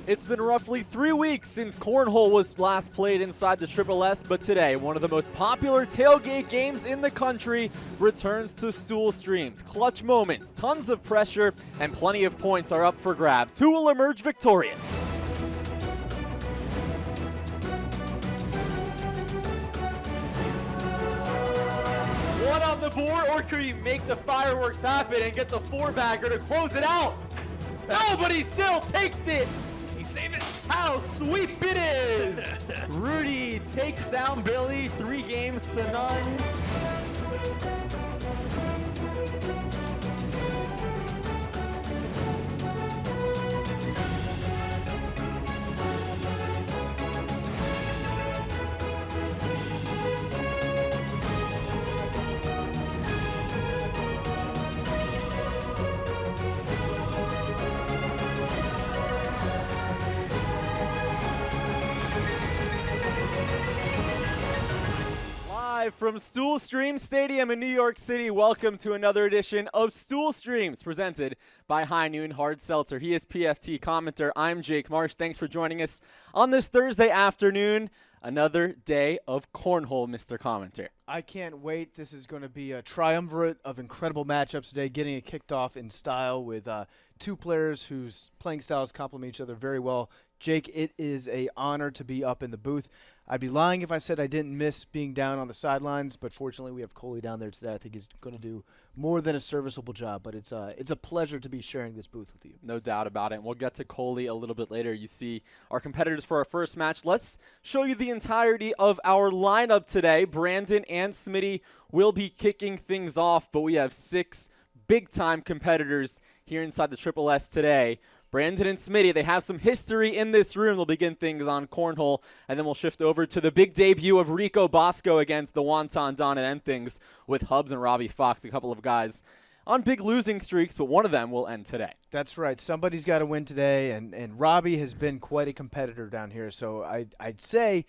It's been roughly 3 weeks since Cornhole was last played inside the Triple S, but today, one of the most popular tailgate games in the country returns to Stool streams. Clutch moments, tons of pressure, and plenty of points are up for grabs. Who will emerge victorious? One on the board, or could he make the fireworks happen and get the four-bagger to close it out? No, but he still takes it. Save it. How sweet it is! Rudy takes down Billy 3 games to none. Live from Stool Stream Stadium in New York City, welcome to another edition of Stool Streams, presented by High Noon Hard Seltzer. He is PFT commenter. I'm Jake Marsh. Thanks for joining us on this Thursday afternoon. Another day of Cornhole, Mr. Commenter. I can't wait. This is going to be a triumvirate of incredible matchups today, getting it kicked off in style with two players whose playing styles complement each other very well. Jake, it is an honor to be up in the booth. I'd be lying if I said I didn't miss being down on the sidelines, but fortunately we have Coley down there today. I think he's going to do more than a serviceable job, but it's a pleasure to be sharing this booth with you. No doubt about it, and we'll get to Coley a little bit later. You see our competitors for our first match. Let's show you the entirety of our lineup today. Brandon and Smitty will be kicking things off, but we have 6 big-time competitors here inside the Triple S today. Brandon and Smitty, they have some history in this room. They'll begin things on Cornhole, and then we'll shift over to the big debut of Rico Bosco against the Wonton Don and end things with Hubs and Robbie Fox, a couple of guys on big losing streaks, but one of them will end today. That's right. Somebody's got to win today, and Robbie has been quite a competitor down here, so I'd say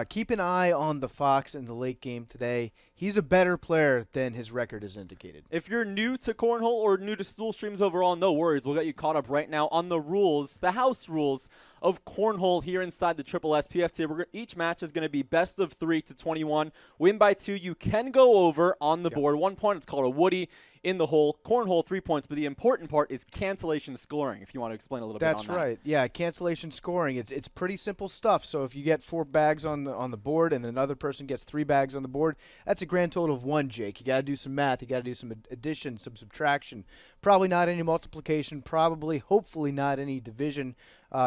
keep an eye on the Fox in the late game today. He's a better player than his record has indicated. If you're new to Cornhole or new to Stool Streams overall, no worries. We'll get you caught up right now on the rules, the house rules of Cornhole here inside the Triple S PFT. Each match is going to be best of 3 to 21. Win by 2. You can go over on the board. 1 point. It's called a Woody in the hole. Cornhole, 3 points. But the important part is cancellation scoring, if you want to explain a little bit on that. That's right. Yeah, cancellation scoring. It's pretty simple stuff. So if you get 4 bags on the board and another person gets 3 bags on the board, that's a grand total of 1, Jake. You got to do some math. You got to do some addition, some subtraction. Probably not any multiplication. Probably, hopefully not any division.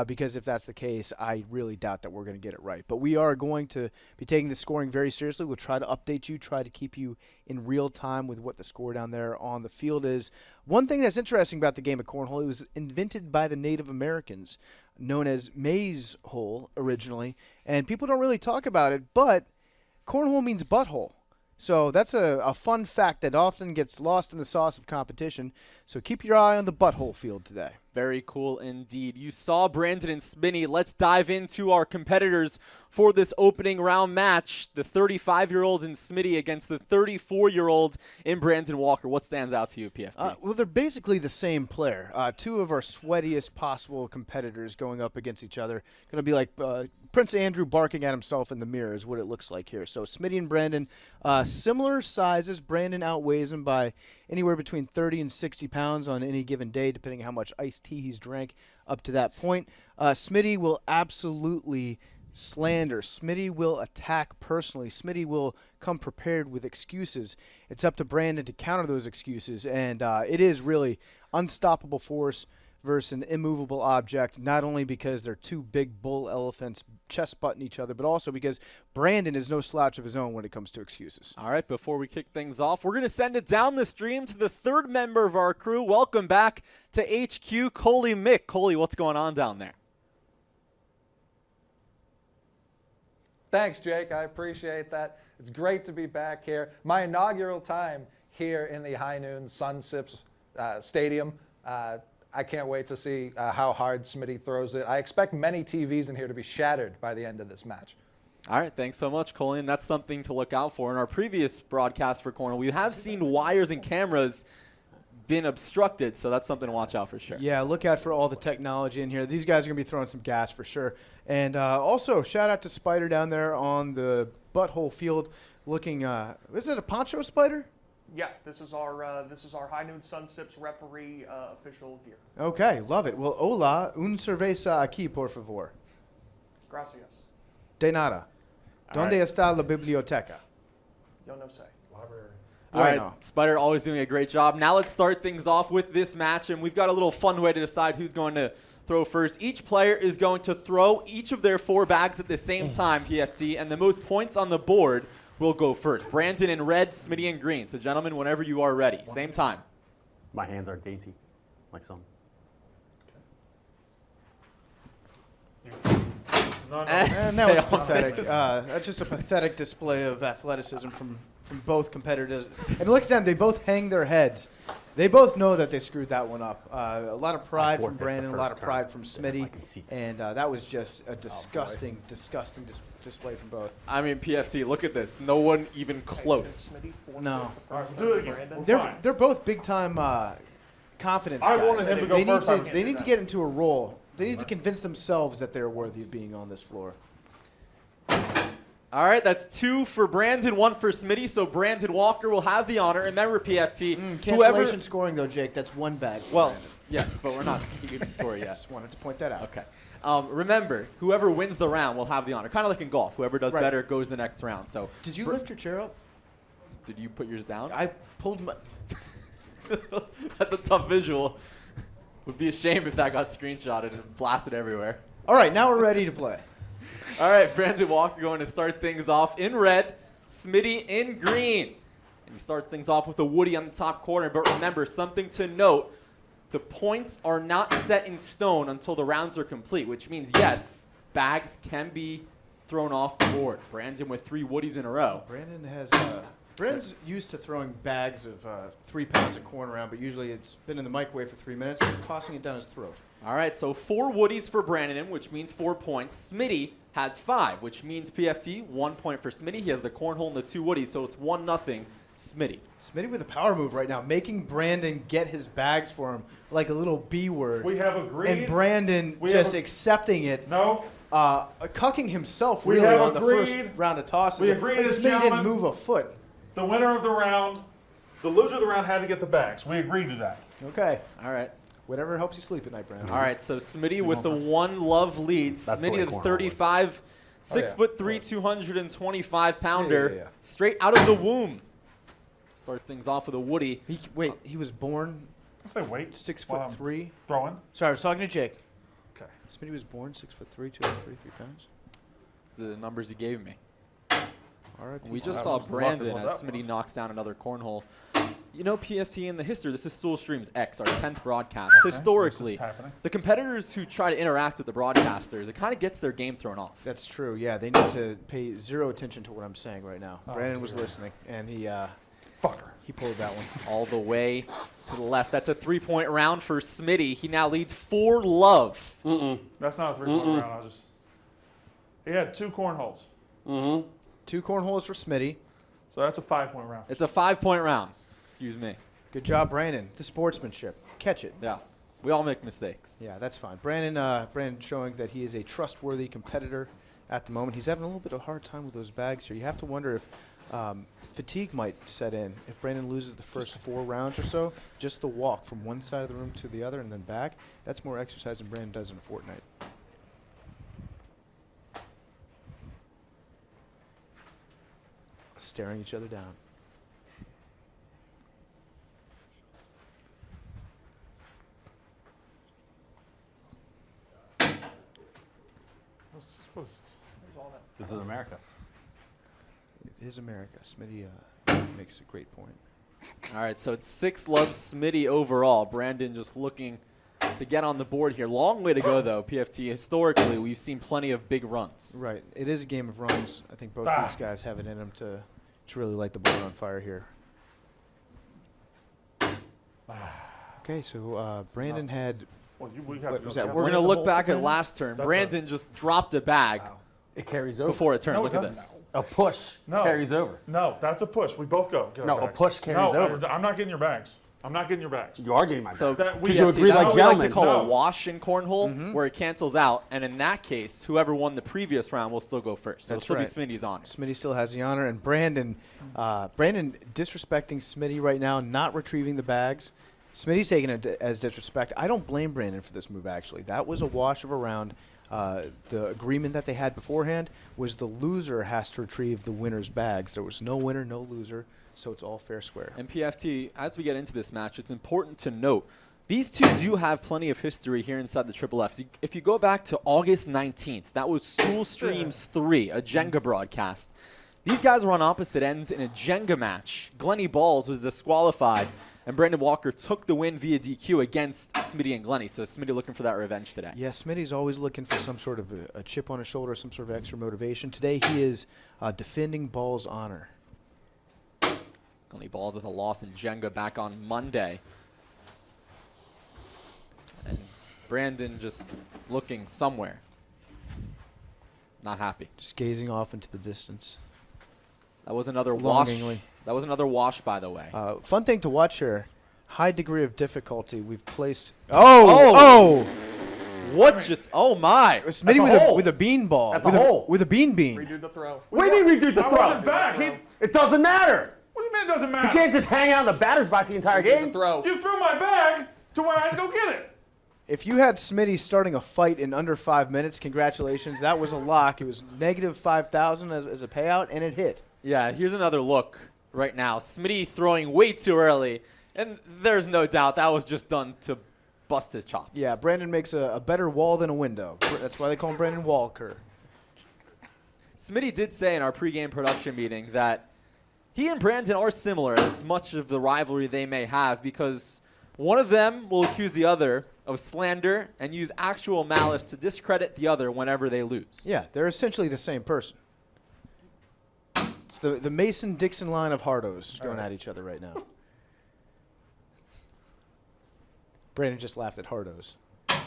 Because if that's the case, I really doubt that we're going to get it right. But we are going to be taking the scoring very seriously. We'll try to update you, try to keep you in real time with what the score down there on the field is. One thing that's interesting about the game of Cornhole, it was invented by the Native Americans, known as maize hole originally. And people don't really talk about it, but Cornhole means butthole. So that's a fun fact that often gets lost in the sauce of competition. So keep your eye on the butthole field today. Very cool indeed. You saw Brandon and Smitty. Let's dive into our competitors for this opening round match. The 35-year-old in Smitty against the 34-year-old in Brandon Walker. What stands out to you, PFT? Well, they're basically the same player. 2 of our sweatiest possible competitors going up against each other. Going to be like Prince Andrew barking at himself in the mirror is what it looks like here. So Smitty and Brandon, similar sizes. Brandon outweighs him by anywhere between 30 and 60 pounds on any given day, depending on how much iced tea he's drank up to that point. Smitty will absolutely slander. Smitty will attack personally. Smitty will come prepared with excuses. It's up to Brandon to counter those excuses, and it is really unstoppable force versus an immovable object, not only because they're 2 big bull elephants chest butting each other, but also because Brandon is no slouch of his own when it comes to excuses. All right, before we kick things off, we're going to send it down the stream to the 3rd member of our crew. Welcome back to HQ, Coley Mick. Coley, what's going on down there? Thanks, Jake. I appreciate that. It's great to be back here. My inaugural time here in the High Noon Sun Sips Stadium. I can't wait to see how hard Smitty throws it. I expect many TVs in here to be shattered by the end of this match. All right, thanks so much, Coley. And that's something to look out for. In our previous broadcast for Cornhole, we have seen wires and cameras been obstructed, so that's something to watch out for sure. Yeah, look out for all the technology in here. These guys are going to be throwing some gas for sure. And also, shout out to Spider down there on the butthole field looking, is it a poncho Spider? Yeah, this is our High Noon Sun Sips referee official gear. Okay, love it. Well, hola, un cerveza aquí, por favor. Gracias. De nada. Donde está la biblioteca? Yo no sé. Library. All right, Bueno. Spider always doing a great job. Now let's start things off with this match, and we've got a little fun way to decide who's going to throw first. Each player is going to throw each of their 4 bags at the same time, PFT, and the most points on the board will go first. Brandon in red, Smitty in green. So, gentlemen, whenever you are ready, same time. My hands are dainty, like some. And that was pathetic. That's just a pathetic display of athleticism from both competitors. And look at them. They both hang their heads. They both know that they screwed that one up. A lot of pride from Brandon, a lot of pride from Smitty. And that was just a disgusting, disgusting display from both. I mean, PFT, look at this. No one even close. No. All right, we'll do it again. We're fine. They're both big-time confidence I guys. wanted him to go first. They need to get into a role. They need to convince themselves that they're worthy of being on this floor. All right, that's 2 for Brandon, 1 for Smitty. So Brandon Walker will have the honor. And remember, PFT, Cancellation scoring, though, Jake. That's 1 bag. Well, Brandon. yes, but we're not keeping the score yet. Just wanted to point that out. Okay. Remember, whoever wins the round will have the honor. Kind of like in golf. Whoever does Right. better goes the next round. So Did you lift your chair up? did you put yours down? I pulled my... That's a tough visual. Would be a shame if that got screenshotted and blasted everywhere. All right, now we're ready to play. All right, Brandon Walker going to start things off in red, Smitty in green. And he starts things off with a Woody on the top corner. But remember, something to note, the points are not set in stone until the rounds are complete, which means, yes, bags can be thrown off the board. Brandon with 3 Woodies in a row. Brandon's used to throwing bags of 3 pounds of corn around, but usually it's been in the microwave for 3 minutes. He's tossing it down his throat. All right, so 4 Woodies for Brandon, which means 4 points. Smitty has 5, which means PFT, 1 point for Smitty. He has the cornhole and the 2 Woodies, so it's 1-0 Smitty. Smitty with a power move right now, making Brandon get his bags for him like a little B word. We have agreed. And Brandon just accepting it. No. Cucking himself We really have on the first agreed. round of tosses. We agreed Like as Smitty didn't gentlemen. move a foot. The winner of the round, the loser of the round had to get the bags. We agreed to that. Okay. All right. Whatever helps you sleep at night, Brandon. All right, so Smitty with the 1 love lead. That's the Smitty way the cornhole 35, Oh, 6'3", 225-pounder, Yeah. straight out of the womb. Start things off with a Woody. He was born Let's say wait. 6'3". Throwing. Sorry, I was talking to Jake. Okay. Smitty was born 6'3", 233 pounds. It's the numbers he gave me. All right. We just That saw was Brandon what as that Smitty was. knocks down another cornhole. You know, PFT in the history, this is Stool Streams X, our 10th broadcast. Okay, Historically, this is happening. the competitors who try to interact with the broadcasters, it kind of gets their game thrown off. That's true. Yeah, they need to pay 0 attention to what I'm saying right now. Oh, Brandon was dear. listening, and he Fucker. pulled that one. All the way to the left. That's a 3-point round for Smitty. He now leads 4 love. That's not a 3-point round. He had 2 cornholes. 2 cornholes for Smitty. So that's a 5-point round. It's a 5-point round. Excuse me. Good job, Brandon. The sportsmanship. Catch it. Yeah, we all make mistakes. Yeah, that's fine. Brandon showing that he is a trustworthy competitor at the moment. He's having a little bit of a hard time with those bags here. You have to wonder if fatigue might set in. If Brandon loses the first 4 rounds or so, just the walk from one side of the room to the other and then back, that's more exercise than Brandon does in Fortnite. Staring each other down. What's this? This is America. It is America. Smitty makes a great point. All right, so it's 6 love Smitty overall. Brandon just looking to get on the board here. Long way to go, though, PFT. Historically, we've seen plenty of big runs. Right. It is a game of runs. I think both these guys have it in them to really light the board on fire here. Okay, so Brandon had... Well, we have What to was go that, count. We're Word going to the look whole back thing, at Brandon? last turn. That's Brandon just dropped a bag It carries over. before a turn. No, Look it at doesn't. this. A push No. carries over. No, that's a push. We both go. Get our No, a bags. push carries No, over. I'm not getting your bags. I'm not getting your bags. You are getting my So bags. That Because we- you PFT, agreed that's like what we like to gentlemen. call a No. wash in Cornhole, where it cancels out. And in that case, whoever won the previous round will still go first. So That's it'll right. still be Smitty's honor. Smitty still has the honor, and Brandon disrespecting Smitty right now, not retrieving the bags. Smitty's taking it as disrespect. I don't blame Brandon for this move, actually. That was a wash of a round. The agreement that they had beforehand was the loser has to retrieve the winner's bags. There was no winner, no loser, so it's all fair square. And PFT, as we get into this match, it's important to note these two do have plenty of history here inside the Triple Fs. If you go back to August 19th, that was Stool Streams 3, a Jenga broadcast. These guys were on opposite ends in a Jenga match. Glenny Balls was disqualified, and Brandon Walker took the win via DQ against Smitty and Glenny. So Smitty looking for that revenge today. Yeah, Smitty's always looking for some sort of a chip on his shoulder, some sort of extra motivation. Today he is defending Ball's honor. Glenny Balls with a loss in Jenga back on Monday. And Brandon just looking somewhere. Not happy. Just gazing off into the distance. That was another wash. Longingly. That was another wash, by the way. Fun thing to watch here. High degree of difficulty. We've placed. Oh! What just? Oh my! Smitty That's a hole. with a bean ball. That's with a hole. With a bean. Redo the throw. What do you mean redo the I throw? wasn't back. It doesn't matter. What do you mean it doesn't matter? You can't just hang out in the batter's box the entire Redo the game. throw. You threw my bag to where I had to go get it. If you had Smitty starting a fight in under 5 minutes, congratulations. That was a lock. It was negative 5,000 as a payout, and it hit. Yeah, here's another look right now. Smitty throwing way too early, and there's no doubt that was just done to bust his chops. Yeah, Brandon makes a better wall than a window. That's why they call him Brandon Walker. Smitty did say in our pregame production meeting that he and Brandon are similar as much of the rivalry they may have, because one of them will accuse the other of slander and use actual malice to discredit the other whenever they lose. Yeah, they're essentially the same person. It's the Mason-Dixon line of hardos going at each other right now. Brandon just laughed at hardos.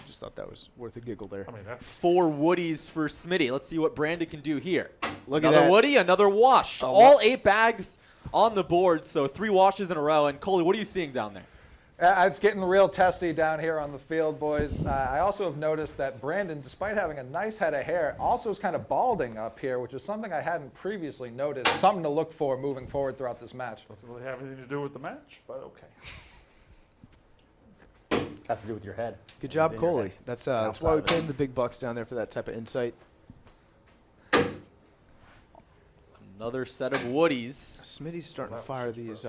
Just thought that was worth a giggle there. I mean, that's 4 Woodies for Smitty. Let's see what Brandon can do here. Look at Another that. Woody, another wash. All 8 bags on the board, so 3 washes in a row. And Coley, what are you seeing down there? It's getting real testy down here on the field, boys. I also have noticed that Brandon, despite having a nice head of hair, also is kind of balding up here, which is something I hadn't previously noticed. Something to look for moving forward throughout this match. doesn't really have anything to do with the match, but okay. Has to do with your head. Good job, It's in your Coley. head. That's Outside why we of it. pay him the big bucks down there for that type of insight. Another set of Woodies. Smitty's starting to fire these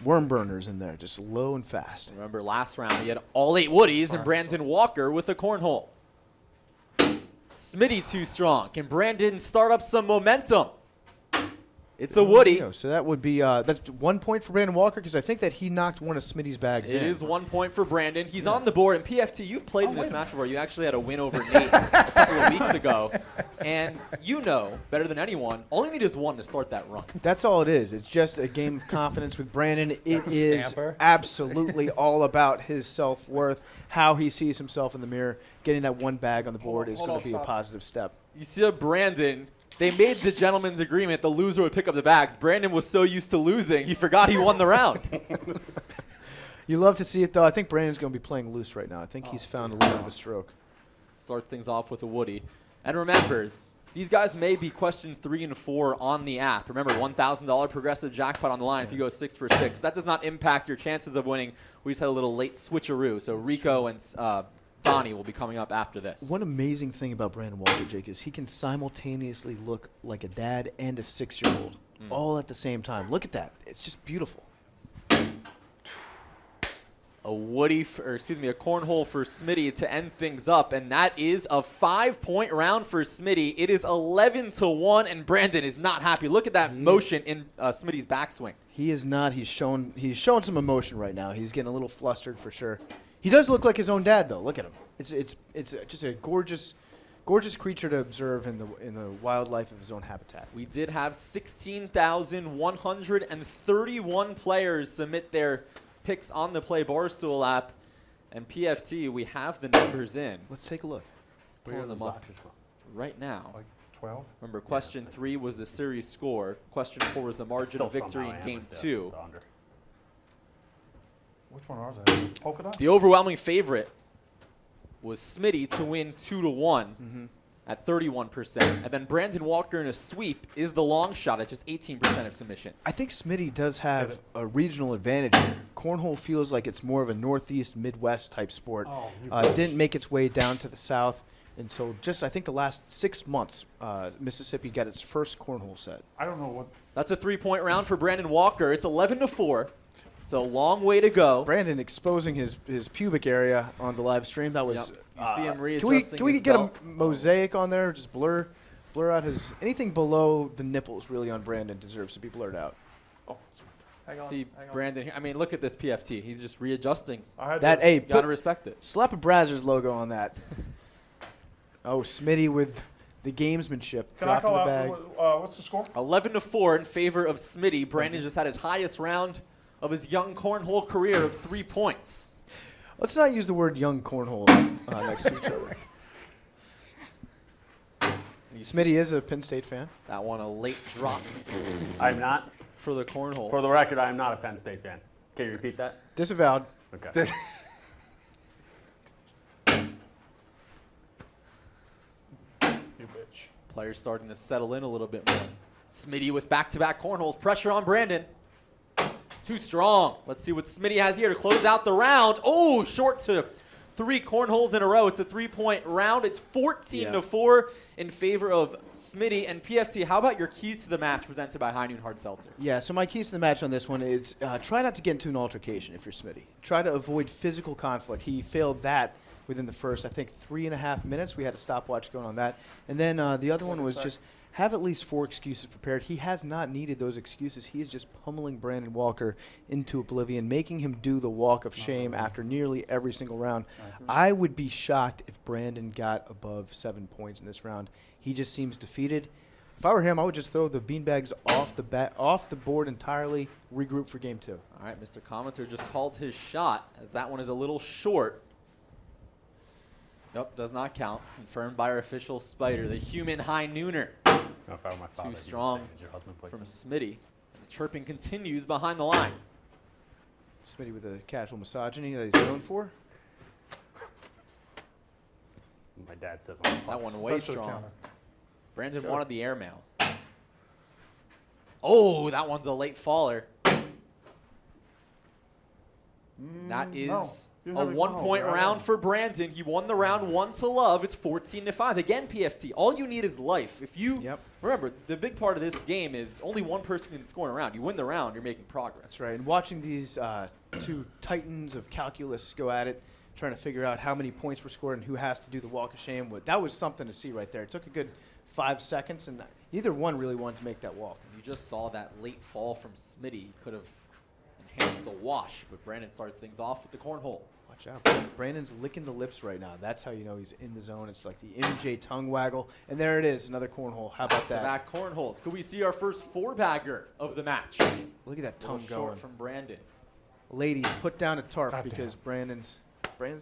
worm burners in there, just low and fast. Remember last round he had all 8 Woodies and Brandon Walker with a cornhole. Smitty too strong. Can Brandon start up some momentum? It's a Woody. So that would be that's 1 point for Brandon Walker, because I think that he knocked one of Smitty's bags It in. is 1 point for Brandon. He's on the board. And PFT, you've played in this match before. You actually had a win over Nate a couple of weeks ago. And you know better than anyone, all you need is 1 to start that run. That's all it is. It's just a game of confidence with Brandon. It is Stamper. absolutely all about his self-worth, how he sees himself in the mirror. Getting that 1 bag on the board is hold going on, to be a stop. positive step. You see Brandon, they made the gentleman's agreement. The loser would pick up the bags. Brandon was so used to losing, he forgot he won the round. You love to see it, though. I think Brandon's going to be playing loose right now. I think he's found a little bit of a stroke. Start things off with a Woody. And remember, these guys may be questions 3 and 4 on the app. Remember, $1,000 progressive jackpot on the line if you go 6 for 6. That does not impact your chances of winning. We just had a little late switcheroo. So Rico and Donnie will be coming up after this. One amazing thing about Brandon Walker, Jake, is he can simultaneously look like a dad and a 6-year-old all at the same time. Look at that. It's just beautiful. A cornhole for Smitty to end things up, and that is a 5-point round for Smitty. It is 11-1, and Brandon is not happy. Look at that motion in Smitty's backswing. He is not. He's showing some emotion right now. He's getting a little flustered for sure. He does look like his own dad, though. Look at him. It's just a gorgeous creature to observe in the wildlife of his own habitat. We did have 16,131 players submit their picks on the Play Barstool app, and PFT, we have the numbers in. Let's take a look. Where are Pulling the them up boxes from? right now. Like 12? Remember, question 3 was the series score. Question 4 was the margin Still of victory somehow in am game with 2. the under. Which one are they? Polka dot? The overwhelming favorite was Smitty to win 2-1 at 31%. And then Brandon Walker in a sweep is the long shot at just 18% of submissions. I think Smitty does have a regional advantage here. Cornhole feels like it's more of a Northeast, Midwest type sport. Oh, It didn't make its way down to the South until just, I think, the last 6 months. Mississippi got its first cornhole set. I don't know what. That's a 3-point round for Brandon Walker. It's 11-4. So long way to go. Brandon exposing his pubic area on the live stream. That was. Yep. You see him Can readjusting we his get belt. a mosaic on there? Just blur out his anything below the nipples. Really on Brandon deserves to be blurred out. Oh, Hang on. See hang on. Brandon here. I mean, look at this PFT. He's just readjusting. I had That to, hey, You got to put, respect it. slap a Brazzers logo on that. Oh, Smitty with the gamesmanship. Can I Dropping call the out? bag. What's the score? 11-4 in favor of Smitty. Brandon just had his highest round of his young cornhole career of 3 points. Let's not use the word young cornhole next to each other. You see Smitty is a Penn State fan. that one a late drop I'm not. for the cornhole. For the record, I am not a Penn State fan. Can you repeat that? Disavowed. Okay. You bitch. Players starting to settle in a little bit more. Smitty with back-to-back cornholes. Pressure on Brandon. Too strong. Let's see what Smitty has here to close out the round. Oh, short to 3 cornholes in a row. It's a 3-point round. It's 14-4 in favor of Smitty. And PFT, how about your keys to the match presented by High Noon Hard Seltzer? Yeah, so my keys to the match on this one is try not to get into an altercation if you're Smitty. Try to avoid physical conflict. He failed that within the first, I think, 3.5 minutes. We had a stopwatch going on that. And then the other one was just have at least 4 excuses prepared. He has not needed those excuses. He is just pummeling Brandon Walker into oblivion, making him do the walk of shame after nearly every single round. I would be shocked if Brandon got above 7 points in this round. He just seems defeated. If I were him, I would just throw the beanbags off the board entirely, regroup for game 2. All right, Mr. Commenter just called his shot as that one is a little short. Nope, does not count. Confirmed by our official Spider, the human High Nooner. No, if I were my father, Too he'd be strong saying, "Did your husband play from tennis?" Smitty. And the chirping continues behind the line. Smitty with a casual misogyny that he's known for. My dad says on the That putts. one way That should strong. count. Brandon Sure. wanted the airmail. Oh, that one's a late faller. That is no. You a didn't have any 1-point cornholes, right? round for Brandon. He won the round 1-love. It's 14-5. Again, PFT, all you need is life. If you remember, the big part of this game is only one person can score in a round. You win the round, you're making progress. That's right. And watching these two titans of calculus go at it, trying to figure out how many points were scored and who has to do the walk of shame, that was something to see right there. It took a good 5 seconds, and neither one really wanted to make that walk. You just saw that late fall from Smitty. He could have enhanced the wash, but Brandon starts things off with the cornhole. Watch out. Brandon's licking the lips right now. That's how you know he's in the zone. It's like the MJ tongue waggle. And there it is, another cornhole. How about that? Back cornholes. Could we see our first 4-bagger of the match? Look at that A little tongue short going. from Brandon. Ladies, put down a tarp God because Brandon's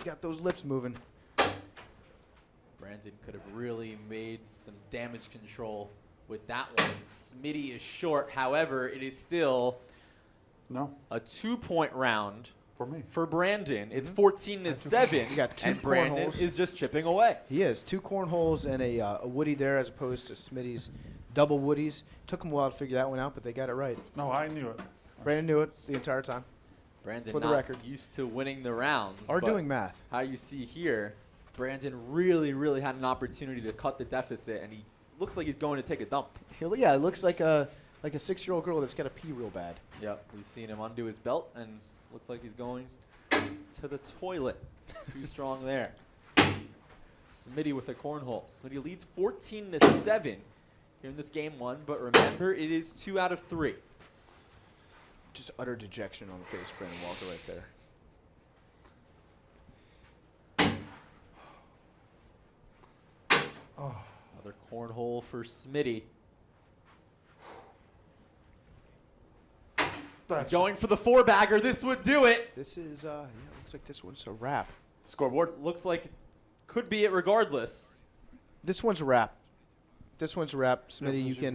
got those lips moving. Brandon could have really made some damage control with that one. Smitty is short. However, it is still No, a 2-point round for me. for Brandon. It's 14-7. You got 2 and Brandon cornholes. is just chipping away. He is 2 cornholes and a woody there as opposed to Smitty's double woodies. Took him a while to figure that one out, but they got it right. No, I knew it. Brandon knew it the entire time. Brandon For the not record. used to winning the rounds. Or but doing math. How you see here, Brandon really, really had an opportunity to cut the deficit, and he looks like he's going to take a dump. Yeah, it looks like a 6-year-old girl that's got to pee real bad. Yep, we've seen him undo his belt and look like he's going to the toilet. Too strong there. Smitty with a cornhole. Smitty leads 14-7 here in this game 1, but remember, it is 2 out of 3. Just utter dejection on the face of Brandon Walker right there. Another cornhole for Smitty. He's going for the 4-bagger. This would do it. This is, looks like this one's a wrap. Scoreboard. Looks like it could be it regardless. This one's a wrap. This one's a wrap. Smitty, who's you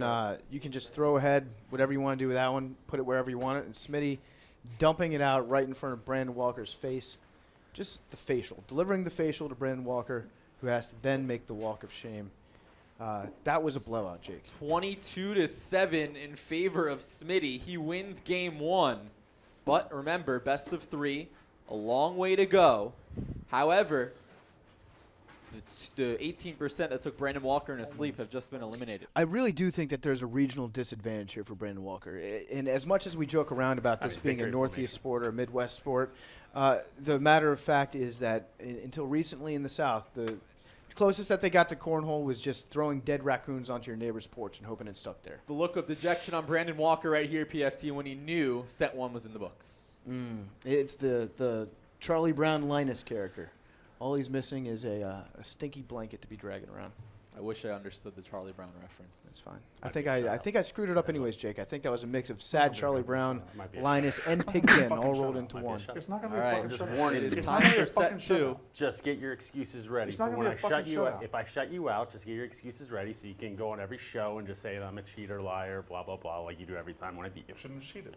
your can just throw ahead whatever you want to do with that one, put it wherever you want it. And Smitty, dumping it out right in front of Brandon Walker's face. Just the facial. Delivering the facial to Brandon Walker, who has to then make the walk of shame. That was a blowout, Jake. 22-7 in favor of Smitty. He wins game 1. But remember, best of 3, a long way to go. However, the 18% that took Brandon Walker in his sleep have just been eliminated. I really do think that there's a regional disadvantage here for Brandon Walker. And as much as we joke around about this being a Northeast sport or a Midwest sport, the matter of fact is that until recently in the South, the closest that they got to cornhole was just throwing dead raccoons onto your neighbor's porch and hoping it stuck there. The look of dejection on Brandon Walker right here, PFT, when he knew set 1 was in the books. It's the Charlie Brown Linus character. All he's missing is a stinky blanket to be dragging around. I wish I understood the Charlie Brown reference. That's fine. I think I screwed it up anyways, Jake. I think that was a mix of sad Charlie Brown, Linus, and Pigpen all rolled into one. It's not going All to be a right, fucking just shutout. warning. It is It's time not gonna be for a fucking set 2. shutout. Just get your excuses ready. It's not for gonna when be a fucking shutout. If I shut you out, just get your excuses ready so you can go on every show and just say that I'm a cheater, liar, blah, blah, blah, like you do every time when I beat you. Shouldn't have cheated.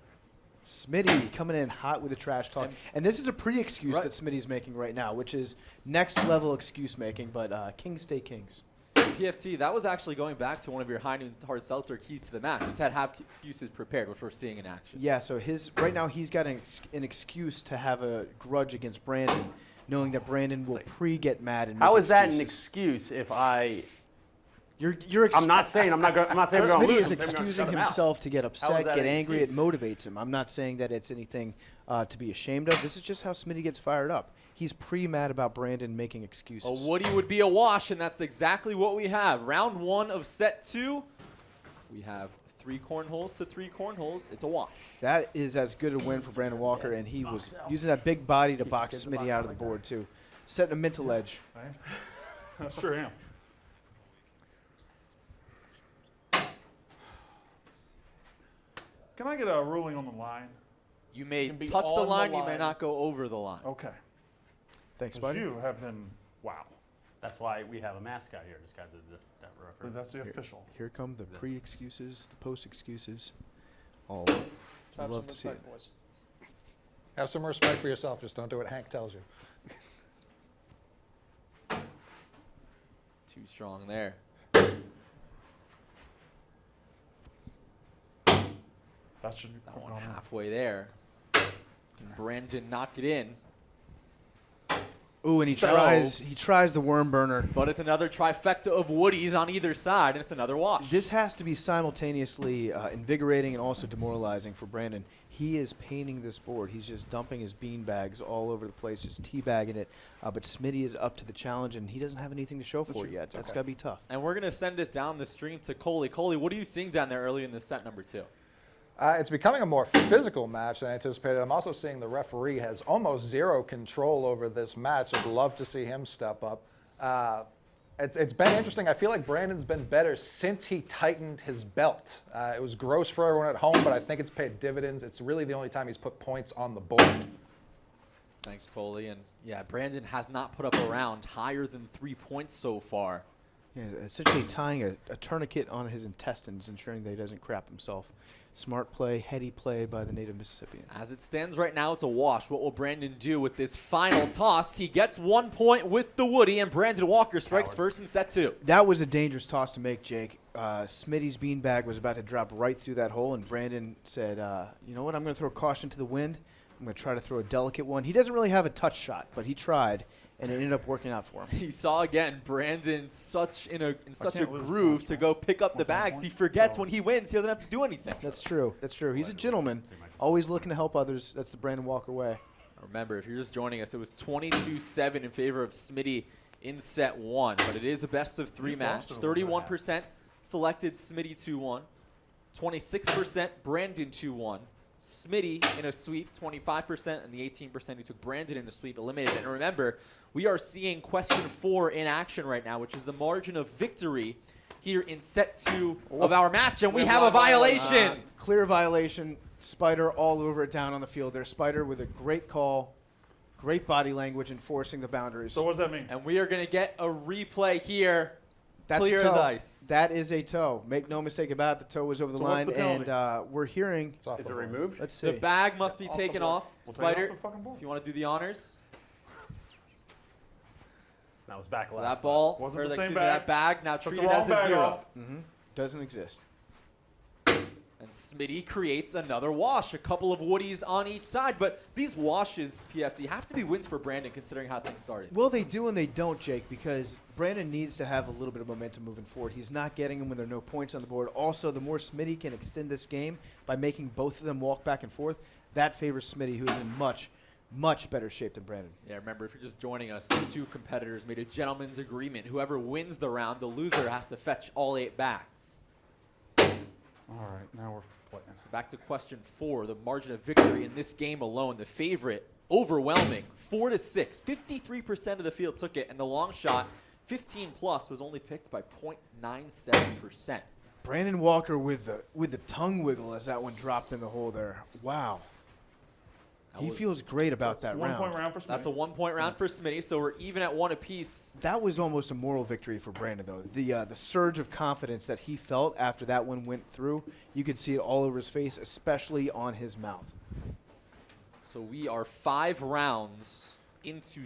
Smitty coming in hot with the trash talk. And this is a pre-excuse that Smitty's making right now, which is next level excuse making, but kings stay kings. PFT, that was actually going back to one of your high noon hard seltzer keys to the match. You just had half excuses prepared, which we're seeing in action. Yeah, so right now he's got an excuse to have a grudge against Brandon, knowing that Brandon will get mad and How make is that an excuses. excuse if I... I'm not saying I'm not going to Smitty lose. is I'm saying I'm gonna excusing shut him out. himself to get How is upset, that get an angry. It excuse? motivates him. I'm not saying that it's anything to be ashamed of. This is just how Smitty gets fired up. He's pre-mad about Brandon making excuses. A Woody would be a wash, and that's exactly what we have. Round 1 of set 2. We have 3 cornholes to 3 cornholes. It's a wash. That is as good a win for Brandon Walker, and he was using that big body to box Smitty out of the board, too. Setting a mental edge. I sure am. Can I get a ruling on the line? You may can be touch the on the line, you may line. not go over the line. Okay. Thanks, 'Cause buddy. you have been, wow. That's why we have a mascot here, just guys that referee. That's the official. Here come the pre-excuses, the post-excuses. Oh, So have love some to see respect, it. boys. Have some respect for yourself. Just don't do what Hank tells you. Too strong there. That should That have one gone off. halfway there. Can Brandon knock it in? Ooh, and he tries the worm burner. But it's another trifecta of Woodies on either side, and it's another wash. This has to be simultaneously invigorating and also demoralizing for Brandon. He is painting this board. He's just dumping his bean bags all over the place, just teabagging it. But Smitty is up to the challenge, and he doesn't have anything to show for it yet. That's got to be tough. And we're going to send it down the stream to Coley. Coley, what are you seeing down there early in this set number 2? It's becoming a more physical match than I anticipated. I'm also seeing the referee has almost zero control over this match. I'd love to see him step up. It's been interesting. I feel like Brandon's been better since he tightened his belt. It was gross for everyone at home, but I think it's paid dividends. It's really the only time he's put points on the board. Thanks, Coley. And yeah, Brandon has not put up a round higher than 3 points so far. Yeah, essentially tying a tourniquet on his intestines, ensuring that he doesn't crap himself. Smart play, heady play by the native Mississippian. As it stands right now, it's a wash. What will Brandon do with this final toss? He gets 1 point with the Woody, and Brandon Walker strikes first in set 2. That was a dangerous toss to make, Jake. Smitty's beanbag was about to drop right through that hole, and Brandon said, you know what, I'm going to throw caution to the wind. I'm going to try to throw a delicate one. He doesn't really have a touch shot, but he tried, and it ended up working out for him. He saw again Brandon in such a can't lose groove points, to right? go pick up the What's that bags. point? He forgets Oh. when he wins, he doesn't have to do anything. That's true. That's true. He's a gentleman, always looking to help others. That's the Brandon Walker way. Remember, if you're just joining us, it was 22-7 in favor of Smitty in set 1, but it is a best of 3 You match. lost it a little bit. 31% selected Smitty 2-1, 26% Brandon 2-1. Smitty in a sweep, 25%, and the 18% who took Brandon in a sweep eliminated. And remember, we are seeing question 4 in action right now, which is the margin of victory here in set 2 of our match, and we have a violation. Clear violation. Spider all over it down on the field there. Spider with a great call, great body language enforcing the boundaries. So what does that mean? And we are going to get a replay here. That's Clear a toe. as ice. That is a toe. Make no mistake about it. The toe was over the So what's line, the penalty? and we're hearing. It's off Is the it board. removed? Let's see. The bag must be Off the taken board. off. We'll take it off Spider, the fucking board. if you want to do the honors. That was back So left. that ball, Wasn't or the excuse same me, that bag. bag now Took the treated as wrong a bag 0. off. Doesn't exist. And Smitty creates another wash, a couple of woodies on each side. But these washes, PFD, have to be wins for Brandon considering how things started. Well, they do and they don't, Jake, because Brandon needs to have a little bit of momentum moving forward. He's not getting them when there are no points on the board. Also, the more Smitty can extend this game by making both of them walk back and forth, that favors Smitty, who is in much, much better shape than Brandon. Yeah, remember, if you're just joining us, the two competitors made a gentleman's agreement. Whoever wins the round, the loser has to fetch all 8 bags. All right, now we're playing. Back to question 4, the margin of victory in this game alone. The favorite, overwhelming, 4-6. 53% of the field took it, and the long shot, 15 plus, was only picked by 0.97%. Brandon Walker with the tongue wiggle as that one dropped in the hole there. Wow. That He was- feels great about that 1 round. point round for Smitty. That's a 1-point round for Smitty, so we're even at 1 apiece. That was almost a moral victory for Brandon, though. The surge of confidence that he felt after that one went through, you could see it all over his face, especially on his mouth. So we are 5 rounds into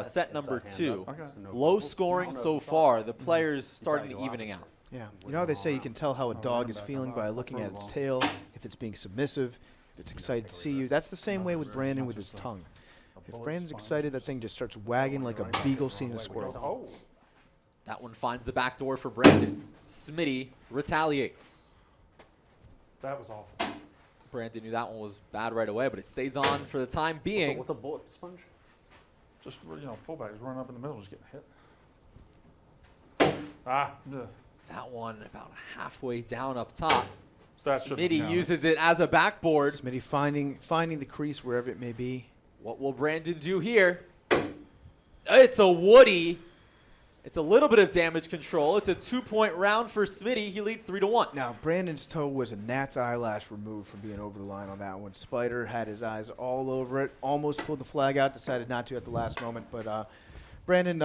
set number Hand 2. up. Okay. So no Low fumbles. scoring No, so no, far. The players You starting gotta to go evening out. opposite. Yeah. You know how they say you can tell how a dog is feeling by looking at its tail, if it's being submissive, if it's excited to see you. That's the same way with Brandon with his tongue. If Brandon's excited, that thing just starts wagging like a beagle seeing a squirrel. Oh, That one finds the back door for Brandon. Smitty retaliates. that was awful. Brandon knew that one was bad right away, but it stays on for the time being. What's a bullet sponge? Just, fullbacks running up in the middle, just getting hit. Ah, ugh. That one about halfway down up top. That should've Smitty counted. uses it as a backboard. Smitty finding the crease wherever it may be. What will Brandon do here? It's a woody. It's a little bit of damage control. It's a 2-point round for Smitty. He leads 3-1. Now, Brandon's toe was a gnat's eyelash removed from being over the line on that one. Spider had his eyes all over it, almost pulled the flag out, decided not to at the last moment. But Brandon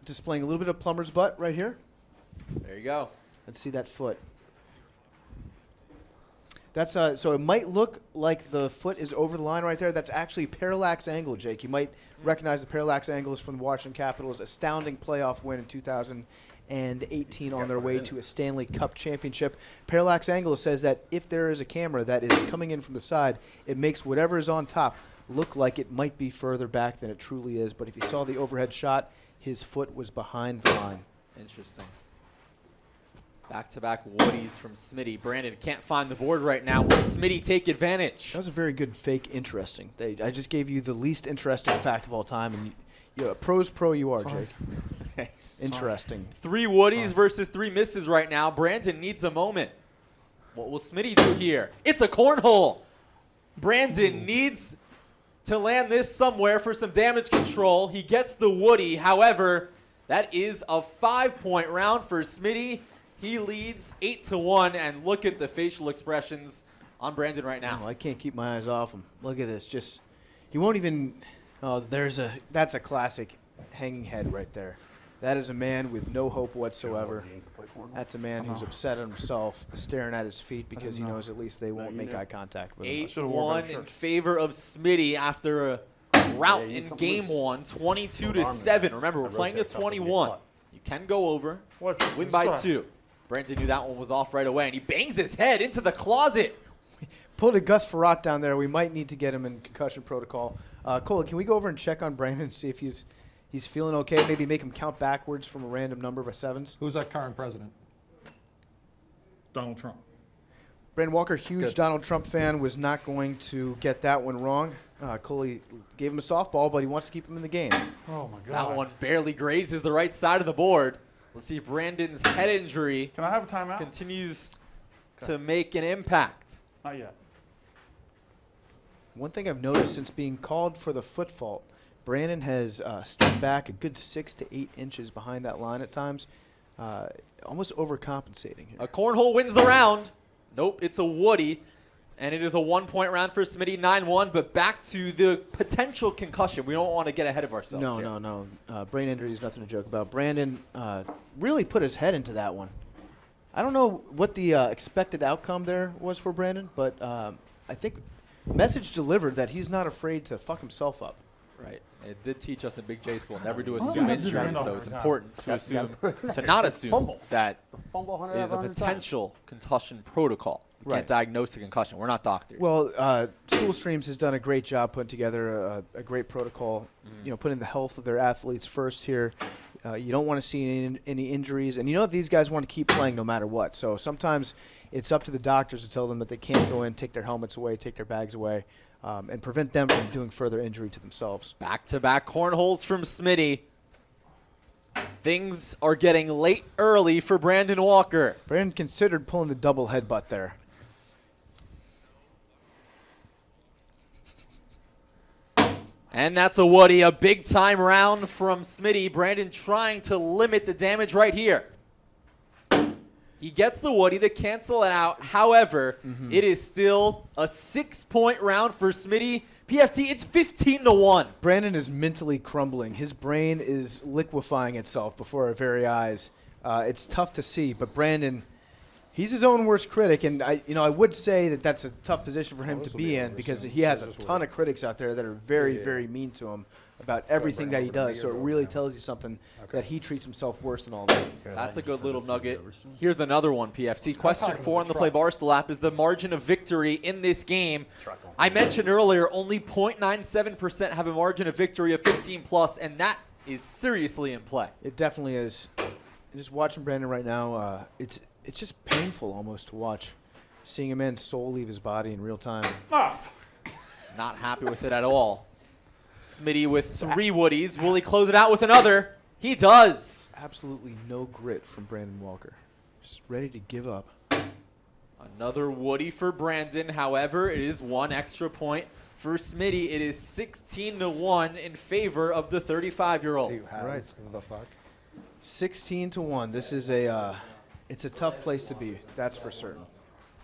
displaying a little bit of plumber's butt right here. There you go. Let's see that foot. That's so it might look like the foot is over the line right there. That's actually parallax angle, Jake. You might recognize the parallax angles from the Washington Capitals' astounding playoff win in 2018 on their way to a Stanley Cup championship. Parallax angle says that if there is a camera that is coming in from the side, it makes whatever is on top look like it might be further back than it truly is. But if you saw the overhead shot, his foot was behind the line. Interesting. Back-to-back woodies from Smitty. Brandon can't find the board right now. Will Smitty take advantage? That was a very good fake interesting. I just gave you the least interesting fact of all time, and you're a pro's pro you are, Jake. Thanks. Interesting. 3 woodies versus 3 misses right now. Brandon needs a moment. What will Smitty do here? It's a cornhole. Brandon needs to land this somewhere for some damage control. He gets the woody. However, that is a 5-point round for Smitty. He leads 8-1, and look at the facial expressions on Brandon right now. Oh, I can't keep my eyes off him. Look at this. Just he won't even. Oh, that's a classic hanging head right there. That is a man with no hope whatsoever. That's a man who's upset at himself, staring at his feet because he knows at least they won't make eye contact with him. should've worn a 8-1 better in shirt. favor of Smitty after a rout you need in something game loose. 1, 22-7. Remember, we're I playing to rotate a couple, get 21. caught. You can go over, What's this? win It's by fine. 2. Brandon knew that one was off right away, and he bangs his head into the closet. Pulled a Gus Farrat down there. We might need to get him in concussion protocol. Cole, can we go over and check on Brandon and see if he's feeling okay? Maybe make him count backwards from a random number by 7s. Who's our current president? Donald Trump. Brandon Walker, huge Good. Donald Trump fan, was not going to get that one wrong. Coley gave him a softball, but he wants to keep him in the game. Oh, my God. That one barely grazes the right side of the board. Let's see if Brandon's head injury Can I have a timeout? continues to make an impact. Not yet. One thing I've noticed since being called for the foot fault, Brandon has stepped back a good 6 to 8 inches behind that line at times, almost overcompensating here. A cornhole wins the round. Nope, it's a woody. And it is a 1-point round for Smitty, 9-1, but back to the potential concussion. We don't want to get ahead of ourselves No, here. no. Brain injury is nothing to joke about. Brandon really put his head into that one. I don't know what the expected outcome there was for Brandon, but I think message delivered that he's not afraid to fuck himself up. Right. It did teach us in Big J school never to Oh, assume yeah. injury, Yeah. so it's Yeah. important to Yeah. assume, Yeah. to not It's a assume fumble. that It's a fumble 100 it is a 100 times. potential concussion protocol. You Right. can't diagnose a concussion. We're not doctors. Well, Stool Streams has done a great job putting together a great protocol, putting the health of their athletes first here. You don't want to see any injuries, and you know that these guys want to keep playing no matter what. So sometimes it's up to the doctors to tell them that they can't go in, take their helmets away, take their bags away, and prevent them from doing further injury to themselves. back-to-back cornholes from Smitty. Things are getting late early for Brandon Walker. Brandon considered pulling the double headbutt there. And that's a Woody, a big-time round from Smitty. Brandon trying to limit the damage right here. He gets the Woody to cancel it out. However, it is still a 6-point round for Smitty. PFT, it's 15-1. Brandon is mentally crumbling. His brain is liquefying itself before our very eyes. It's tough to see, but Brandon, he's his own worst critic, and I would say that that's a tough position for him to be in because he has a ton of critics out there that are very, very mean to him about everything that he does. So it really tells you something that he treats himself worse than all that. That's a good little nugget. Here's another one, PFT. Question 4 on the Play Barstool app is the margin of victory in this game. I mentioned earlier only 0.97% have a margin of victory of 15+, and that is seriously in play. It definitely is. Just watching Brandon right now, it's just painful almost to watch. Seeing a man's soul leave his body in real time. Not happy with it at all. Smitty with 3 Woodies. Will he close it out with another? He does. Absolutely no grit from Brandon Walker. Just ready to give up. Another Woody for Brandon. However, it is 1 extra point for Smitty. It is 16-1 in favor of the 35-year-old. Do you have Right. the fuck? 16-1. This is it's a tough place to be. That's for certain.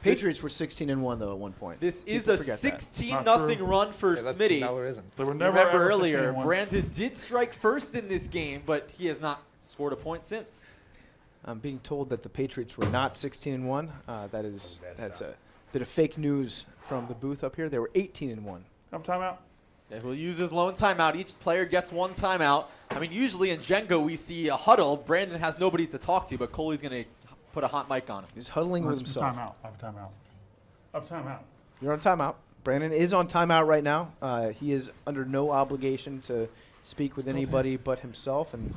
Patriots were 16-1 though at one point. This is People a forget that. 16-0 run for Smitty. No, it isn't. They were never Remember ever earlier, 16-1. Brandon did strike first in this game, but he has not scored a point since. I'm being told that the Patriots were not 16-1. That's a bit of fake news from the booth up here. They were 18-1. Have timeout. They will use his lone timeout. Each player gets 1 timeout. I mean, usually in Jenga we see a huddle. Brandon has nobody to talk to, but Coley's going to put a hot mic on him. He's huddling with Let's himself. timeout. Have a timeout. Have a timeout. You're on timeout. Brandon is on timeout right now. He is under no obligation to speak with anybody but himself. And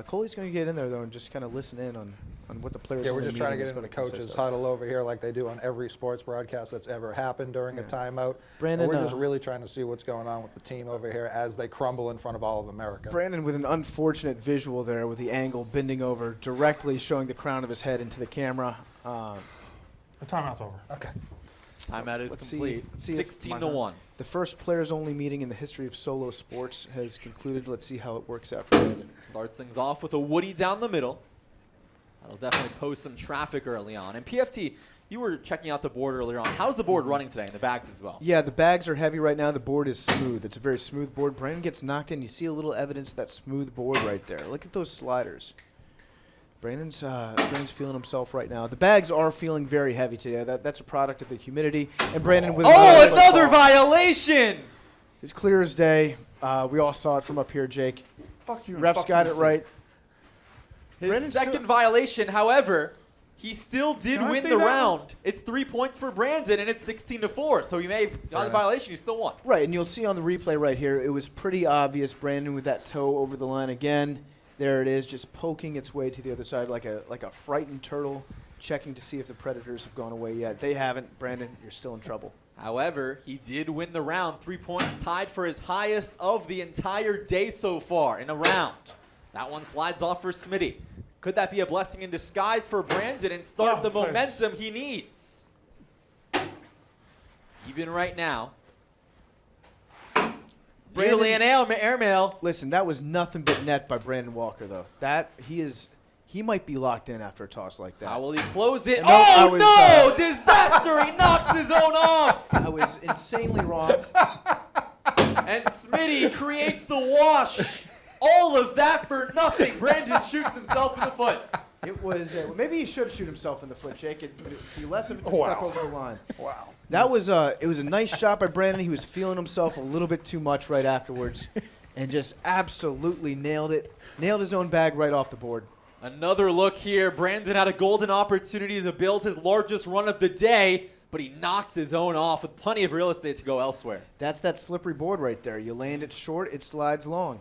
Coley's going to get in there, though, and just kind of listen in on what the players Yeah, in we're the just trying to meeting get is into the gonna consist coaches of. huddle over here like they do on every sports broadcast that's ever happened during a timeout. Brandon, And we're just really trying to see what's going on with the team over here as they crumble in front of all of America. Brandon with an unfortunate visual there with the angle bending over, directly showing the crown of his head into the camera. The timeout's over. Okay. Timeout is Let's see- complete. let's see if- 16-1. The first players-only meeting in the history of solo sports has concluded. Let's see how it works out for Brandon. Starts things off with a Woody down the middle. That'll definitely pose some traffic early on. And PFT, you were checking out the board earlier on. How's the board running today and the bags as well? Yeah, the bags are heavy right now. The board is smooth. It's a very smooth board. Brandon gets knocked in. You see a little evidence of that smooth board right there. Look at those sliders. Brandon's feeling himself right now. The bags are feeling very heavy today. That's a product of the humidity. And Brandon with Oh, another violation! It's clear as day. We all saw it from up here, Jake. Fuck you. and Refs fuck got you it too. right. His Brandon's second still- violation, however, he still did Can I win see the that? round. It's 3 points for Brandon, and it's 16-4. So he may have got the violation. He still won. Right, and you'll see on the replay right here, it was pretty obvious. Brandon with that toe over the line again. There it is, just poking its way to the other side like a frightened turtle, checking to see if the predators have gone away yet. They haven't. Brandon, you're still in trouble. However, he did win the round. 3 points tied for his highest of the entire day so far in a round. That one slides off for Smitty. Could that be a blessing in disguise for Brandon and start the thanks. momentum he needs? Even right now. Nearly an airmail. Listen, that was nothing but net by Brandon Walker, though. That he is he might be locked in after a toss like that. How will he close it? No, I Oh, was, no! Disaster! He knocks his own off! I was insanely wrong. And Smitty creates the wash. All of that for nothing. Brandon shoots himself in the foot. It was maybe he should shoot himself in the foot, Jake. It'd be less of it to Wow. step over the line. Wow. That was it was a nice shot by Brandon. He was feeling himself a little bit too much right afterwards, and just absolutely nailed it. Nailed his own bag right off the board. Another look here. Brandon had a golden opportunity to build his largest run of the day, but he knocks his own off with plenty of real estate to go elsewhere. That's that slippery board right there. You land it short, it slides long.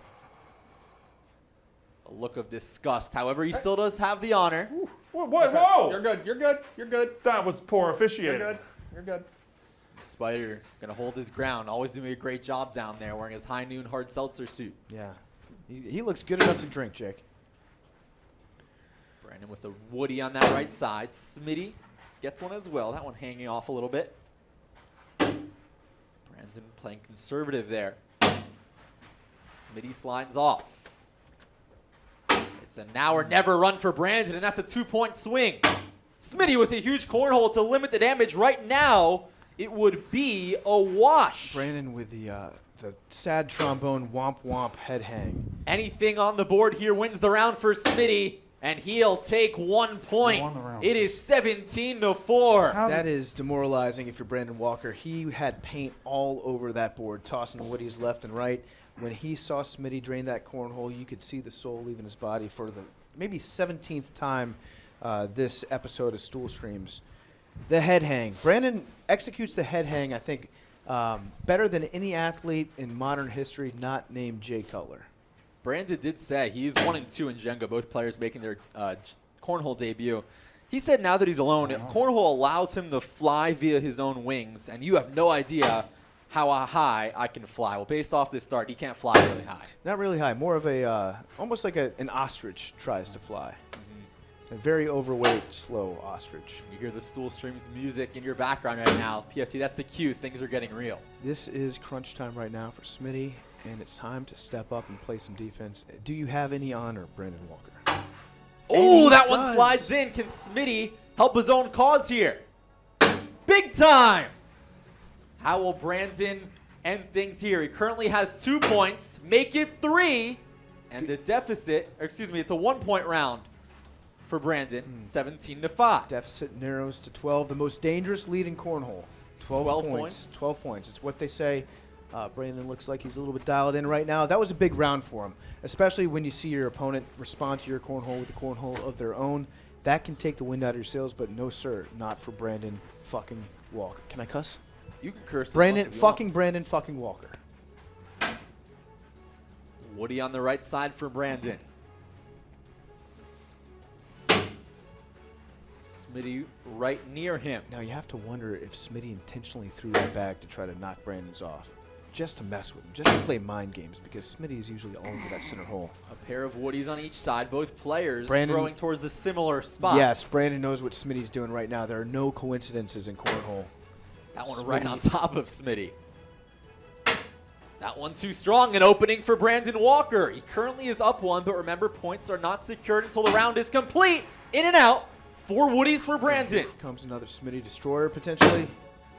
A look of disgust. However, he still does have the honor. Whoa! You're good. You're good. You're good. That was poor You're officiating. good. You're good. Spider gonna hold his ground. Always doing a great job down there, wearing his high noon hard seltzer suit. Yeah, he looks good enough to drink, Jake. Brandon with a Woody on that right side. Smitty gets one as well. That one hanging off a little bit. Brandon playing conservative there. Smitty slides off. It's a now or never run for Brandon, and that's a 2-point swing. Smitty with a huge cornhole to limit the damage. Right now, it would be a wash. Brandon with the sad trombone womp womp head hang. Anything on the board here wins the round for Smitty, and he'll take 1 point. He won the round. It is 17-4. How That did- is demoralizing if you're Brandon Walker. He had paint all over that board, tossing Woodies left and right. When he saw Smitty drain that cornhole, you could see the soul leaving his body for the maybe 17th time this episode of Stool Streams. The head hang. Brandon executes the head hang, I think, better than any athlete in modern history not named Jay Cutler. Brandon did say he's 1 and 2 in Jenga, both players making their cornhole debut. He said now that he's alone, cornhole allows him to fly via his own wings, and you have no idea how high I can fly. Well, based off this start, he can't fly really high. Not really high, more of a almost like an ostrich tries to fly. A very overweight, slow ostrich. You hear the Stool Streams music in your background right now. PFT, that's the cue. Things are getting real. This is crunch time right now for Smitty, and it's time to step up and play some defense. Do you have any honor, Brandon Walker? Oh, he that one does. slides in. Can Smitty help his own cause here? Big time! How will Brandon end things here? He currently has 2 points. Make it 3. And the deficit, or excuse me, it's a 1-point round for Brandon, 17-5. Deficit narrows to 12, the most dangerous lead in cornhole. 12 points. 12 points. It's what they say. Brandon looks like he's a little bit dialed in right now. That was a big round for him, especially when you see your opponent respond to your cornhole with a cornhole of their own. That can take the wind out of your sails, but no, sir, not for Brandon fucking Walker. Can I cuss? You can curse. as Brandon much as you want. fucking Brandon fucking Walker. Woody on the right side for Brandon. Smitty right near him. Now you have to wonder if Smitty intentionally threw that back to try to knock Brandon's off, just to mess with him, just to play mind games, because Smitty is usually all over that center hole. A pair of Woodies on each side, both players Brandon- throwing towards a similar spot. Yes, Brandon knows what Smitty's doing right now. There are no coincidences in cornhole. That one right Smitty. on top of Smitty. That one too strong. An opening for Brandon Walker. He currently is up 1, but remember, points are not secured until the round is complete. In and out. 4 Woodies for Brandon. Comes another Smitty destroyer potentially.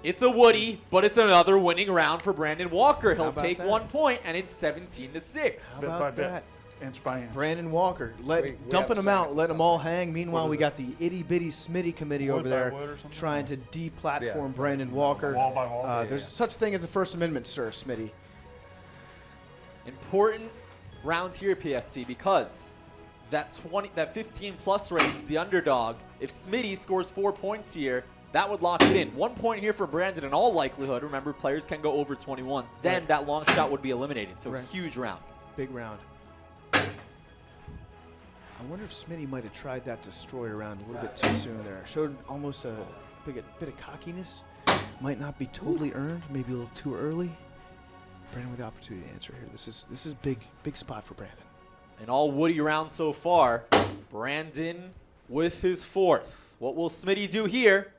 It's a Woody, but it's another winning round for Brandon Walker. He'll about take that? 1 point, and it's 17-6. How bit by about bit, that? inch by inch. Brandon Walker, We have dumping them out, seconds. letting them all hang. Meanwhile, What is we it? got the itty bitty Smitty committee Wood over by there wood or something? trying to deplatform Yeah. Brandon Walker. Wall by wall. There's such a thing as the First Amendment, sir, Smitty. Important rounds here, PFT, because that 15 plus range, the underdog, if Smitty scores 4 points here, that would lock it in. 1 point here for Brandon in all likelihood. Remember, players can go over 21. Then Right. that long shot would be eliminated. So Right. huge round. Big round. I wonder if Smitty might have tried that destroyer round a little bit too soon there. Showed almost a bit of cockiness. Might not be totally earned, maybe a little too early. Brandon with the opportunity to answer here. This is big spot for Brandon. In all Woody rounds so far, Brandon with his 4th. What will Smitty do here?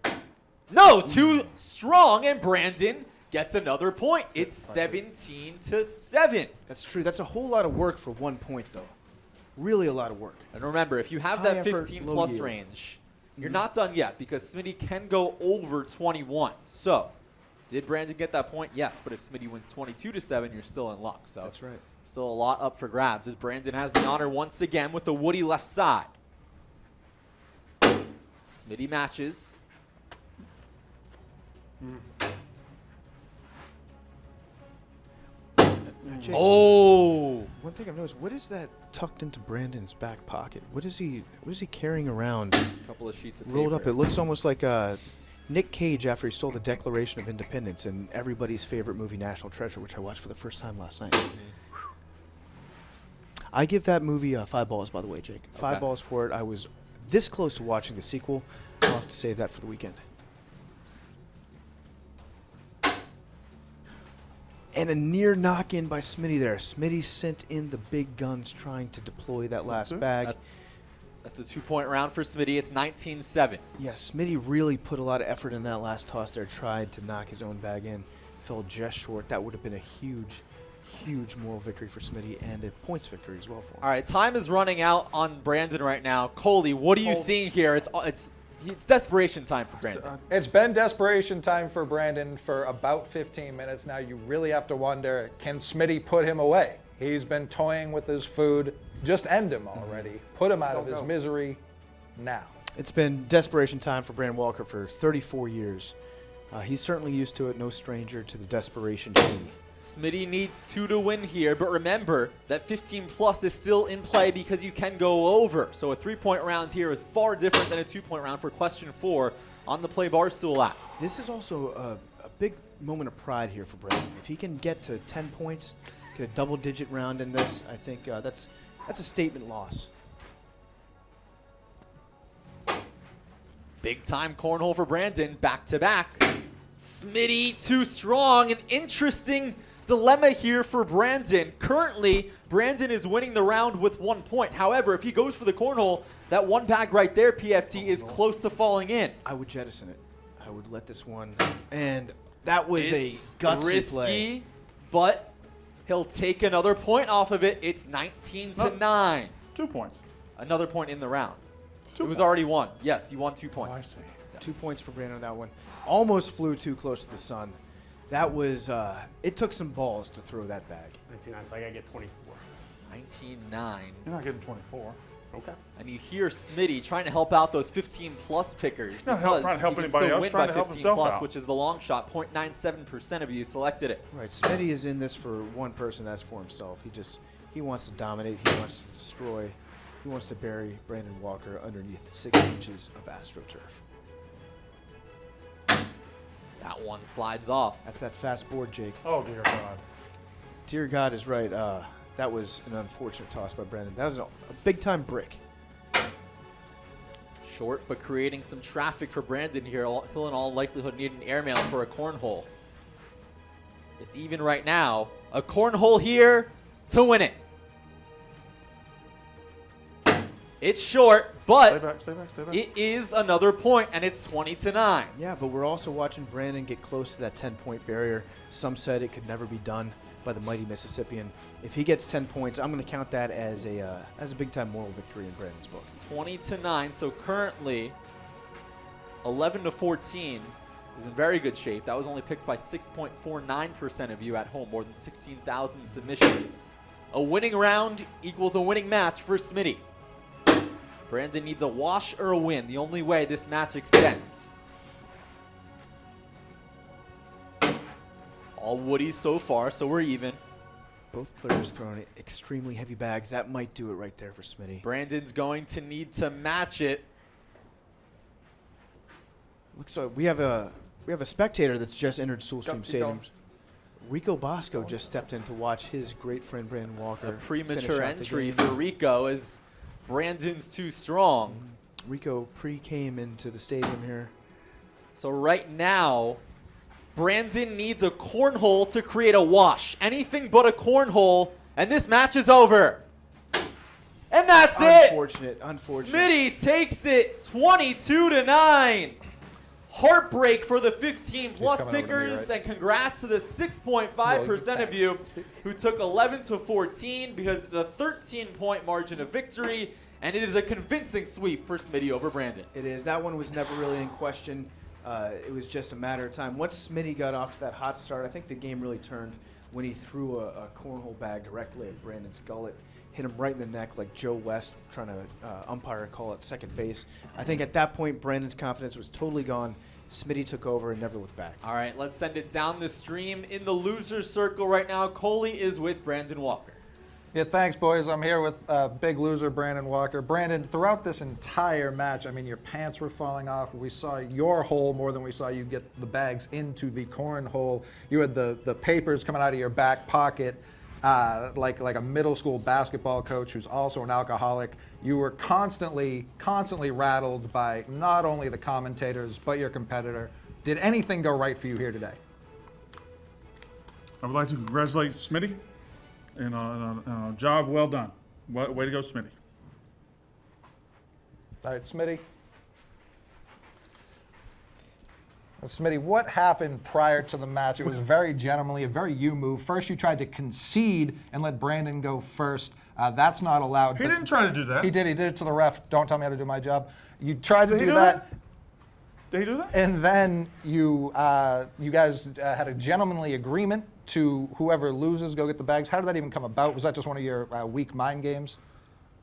No, too strong, and Brandon gets another point. It's 17-7. That's true. That's a whole lot of work for 1 point, though. Really a lot of work. And remember, if you have High that effort, 15 low plus yield. range, you're not done yet because Smitty can go over 21. So, did Brandon get that point? Yes, but if Smitty wins 22-7, you're still in luck. So That's right. still a lot up for grabs as Brandon has the honor once again with the woody left side. Smitty matches. Jake, Oh! one thing I've noticed, what is that tucked into Brandon's back pocket? What is he carrying around? A couple of sheets of Rolled paper. up. It looks almost like Nick Cage after he stole the Declaration of Independence in everybody's favorite movie, National Treasure, which I watched for the first time last night. I give that movie 5 balls, by the way, Jake. 5 Okay. balls for it. I was this close to watching the sequel. I'll have to save that for the weekend. And a near knock-in by Smitty there. Smitty sent in the big guns trying to deploy that last bag. That's a 2-point round for Smitty. It's 19-7. Yeah, Smitty really put a lot of effort in that last toss there, tried to knock his own bag in, fell just short. That would have been a huge, huge moral victory for Smitty and a points victory as well for him. All right, time is running out on Brandon right now. Coley, what are you seeing here? It's desperation time for Brandon. It's been desperation time for Brandon for about 15 minutes now. You really have to wonder, can Smitty put him away? He's been toying with his food. Just end him already. Put him out of his misery now. It's been desperation time for Brandon Walker for 34 years. He's certainly used to it, no stranger to the desperation key. Smitty needs 2 to win here, but remember that 15 plus is still in play because you can go over. So a 3-point round here is far different than a 2-point round for question 4 on the Play Barstool app. This is also a big moment of pride here for Brandon. If he can get to 10 points, get a double-digit round in this, I think that's a statement loss. Big time cornhole for Brandon, back to back. Smitty too strong. An interesting dilemma here for Brandon. Currently, Brandon is winning the round with 1 point. However, if he goes for the cornhole, that one bag right there, PFT, is close to falling in. I would jettison it. I would let this one, and that was It's a gutsy risky, play. but he'll take another point off of it. It's 19-9. 2 points. Another point in the round. It 2 was points. already won. Yes, you won 2 Oh, I points. see. 2 points for Brandon on that one. Almost flew too close to the sun. That was, it took some balls to throw that bag. 99, so I gotta get 24. 19-9. You're not getting 24. Okay. And you hear Smitty trying to help out those 15-plus pickers not because trying to help he can anybody still else, win trying by to help himself 15-plus, out. which is the long shot. 0.97% of you selected it. Right, Smitty is in this for one person, that's for himself. He wants to dominate, he wants to destroy, he wants to bury Brandon Walker underneath 6 inches of AstroTurf. That one slides off. That's that fast board, Jake. Oh, dear God. Dear God is right. That was an unfortunate toss by Brandon. That was a big-time brick. Short, but creating some traffic for Brandon here. He'll in all likelihood need an airmail for a cornhole. It's even right now. A cornhole here to win it. It's short, Stay but back, stay back, stay back. it is another point, and it's 20-9. Yeah, but we're also watching Brandon get close to that 10-point barrier. Some said it could never be done by the mighty Mississippian. If he gets 10 points, I'm going to count that as a big-time moral victory in Brandon's book. 20-9. So currently, 11-14 is in very good shape. That was only picked by 6.49% of you at home. More than 16,000 submissions. A winning round equals a winning match for Smitty. Brandon needs a wash or a win. The only way this match extends. All woodies so far, so we're even. Both players throwing extremely heavy bags. That might do it right there for Smitty. Brandon's going to need to match it. Looks like we have a spectator that's just entered Stool Go, Stream keep Stadium. going. Rico Bosco just stepped in to watch his great friend Brandon Walker. A premature finish out the entry game. for Rico as Brandon's too strong. Rico came into the stadium here. So right now, Brandon needs a cornhole to create a wash. Anything but a cornhole, and this match is over. And that's it. Unfortunate. Smitty takes it 22-9. Heartbreak for the 15-plus coming over to me, pickers, right? and congrats to the 6.5% of you who took 11 to 14 because it's a 13-point margin of victory, and it is a convincing sweep for Smitty over Brandon. It is. That one was never really in question. It was just a matter of time. Once Smitty got off to that hot start, I think the game really turned when he threw a cornhole bag directly at Brandon's gullet, hit him right in the neck like Joe West trying to umpire a call at second base. I think at that point, Brandon's confidence was totally gone. Smitty took over and never looked back. All right, let's send it down the stream. In the loser's circle right now, Coley is with Brandon Walker. Yeah, thanks, boys. I'm here with big loser Brandon Walker. Brandon, throughout this entire match, I mean, your pants were falling off. We saw your hole more than we saw you get the bags into the cornhole. You had the papers coming out of your back pocket like a middle school basketball coach who's also an alcoholic. You were constantly rattled by not only the commentators, but your competitor. Did anything go right for you here today? I would like to congratulate Smitty and a job well done. Way to go, Smitty. All right, Smitty. Smitty, what happened prior to the match? It was very gentlemanly, a very you move. First, you tried to concede and let Brandon go first. That's not allowed. He didn't try to do that. He did. He did it to the ref. Don't tell me how to do my job. You tried to do that. Did he do that? And then you guys had a gentlemanly agreement to whoever loses go get the bags. How did that even come about? Was that just one of your weak mind games?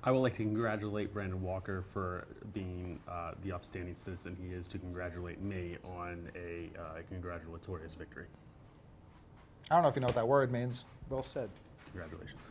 I would like to congratulate Brandon Walker for being the upstanding citizen he is to congratulate me on a congratulatorious victory. I don't know if you know what that word means. Well said. Congratulations.